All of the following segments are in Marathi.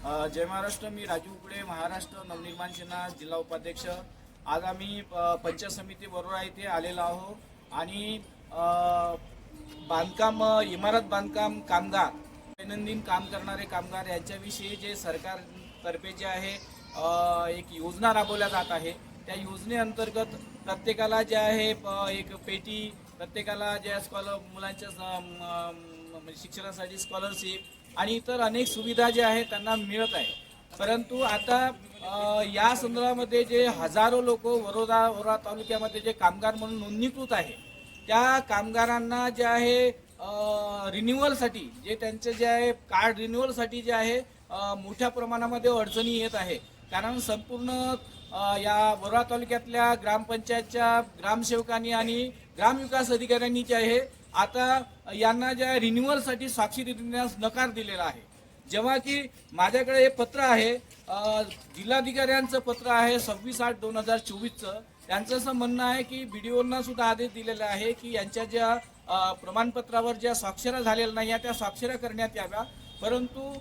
जय महाराष्ट्र. मी राजू उकडे, महाराष्ट्र नवनिर्माण सेना जिल्हा उपाध्यक्ष. आज आम्ही पंचायत समिती वरोरा येथे आलेलो आहोत आणि बांधकाम इमारत बांधकाम कामगार, दैनंदिन काम करणारे कामगार यांच्याविषयी जे सरकारतर्फे जे आहे एक योजना राबवल्या जात आहे. त्या योजनेअंतर्गत प्रत्येकाला जे आहे एक पेटी, प्रत्येकाला ज्या मुलांच्या म्हणजे शिक्षणासाठी स्कॉलरशिप आणि इतर अनेक सुविधा ज्या आहेत त्यांना मिळत आहे. परंतु आता या संदर्भामध्ये जे हजारो लोक वरोरा तालुक्यामध्ये जे कामगार म्हणून नोंदणीकृत आहे, त्या कामगारांना जे आहे रिन्युअलसाठी जे त्यांचे जे आहे कार्ड रिन्युअलसाठी जे आहे मोठ्या प्रमाणामध्ये अडचणी येत आहे. कारण संपूर्ण या वरोरा तालुक्यातल्या ग्रामपंचायतच्या ग्रामसेवकांनी आणि ग्रामविकास अधिकाऱ्यांनी जे आहे आता यांना ज्या रिन्युअलसाठी स्वाक्षरी देण्यास नकार दिलेला आहे. जेव्हा की माझ्याकडे हे पत्र आहे, जिल्हाधिकाऱ्यांचं पत्र आहे 26/8/2024चं. त्यांचं असं म्हणणं आहे की BDOंना सुद्धा आदेश दिलेला आहे की यांच्या ज्या प्रमाणपत्रावर ज्या स्वाक्षऱ्या झालेल्या नाही त्या स्वाक्षऱ्या करण्यात याव्या. परंतु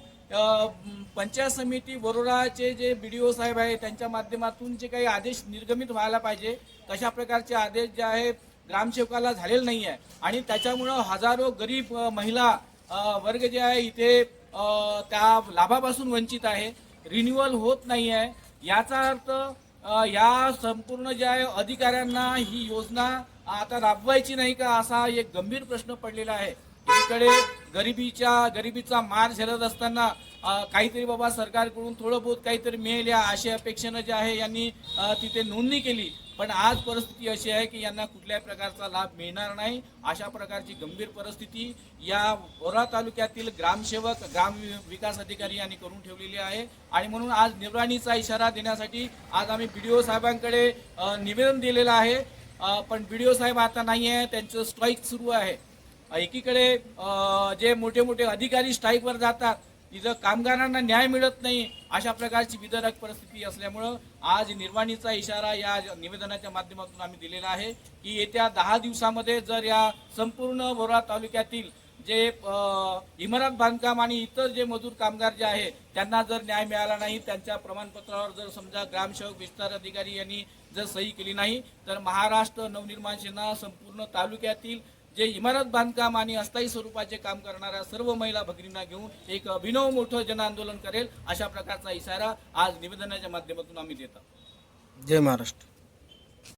पंचायत समिती वरोराचे जे BDO साहेब आहे त्यांच्या माध्यमातून जे काही आदेश निर्गमित व्हायला पाहिजे तशा प्रकारचे आदेश जे आहेत ग्रामसेवकाला झालेलं नाही आहे आणि त्याच्यामुळं हजारो गरीब महिला वर्ग जे आहे इथे त्या लाभापासून वंचित आहे. रिन्युअल होत नाही आहे. याचा अर्थ या संपूर्ण ज्या आहे अधिकाऱ्यांना ही योजना आता राबवायची नाही का असा एक गंभीर प्रश्न पडलेला आहे. इकडे गरिबीचा मार झेलत असताना काहीतरी बाबा सरकारकडून थोडं बहुत काहीतरी मिळेल या अशा अपेक्षेनं जे आहे यांनी तिथे नोंदणी केली. पण आज परिस्थिती अशी आहे की यांना कुठल्याही प्रकारचा लाभ मिळणार नाही. अशा प्रकारची गंभीर परिस्थिती या वरोरा तालुक्यातील ग्रामसेवक, ग्राम विकास अधिकारी यांनी करून ठेवलेली आहे. आणि म्हणून आज निर्वाणीचा इशारा देण्यासाठी आज आम्ही BDO साहेबांकडे निवेदन दिलेलं आहे. पण BDO साहेब आता नाही आहे, त्यांचं स्ट्राईक सुरू आहे. एकीकडे जे मोठे मोठे अधिकारी स्ट्राईकवर जातात, तिथं कामगारांना न्याय मिळत नाही. अशा प्रकारची विदारक परिस्थिती असल्यामुळं आज निर्वाणीचा इशारा या निवेदनाच्या माध्यमातून आम्ही दिलेला आहे की येत्या 10 दिवसामध्ये जर या संपूर्ण वरोरा तालुक्यातील जे इमारत बांधकाम आणि इतर जे मजूर कामगार जे आहे त्यांना जर न्याय मिळाला नाही, त्यांच्या प्रमाणपत्रावर जर समजा ग्रामसेवक विस्तार अधिकारी यांनी जर सही केली नाही, तर महाराष्ट्र नवनिर्माण सेना संपूर्ण तालुक्यातील जे इमारत बांधकाम आणि अस्थायी स्वरूपाचे काम करणाऱ्या सर्व महिला भगिनींना घेऊन एक अभिनव मोठं जन आंदोलन करेल. अशा प्रकारचा इशारा आज निवेदनाच्या माध्यमातून आम्ही देतो. जय महाराष्ट्र.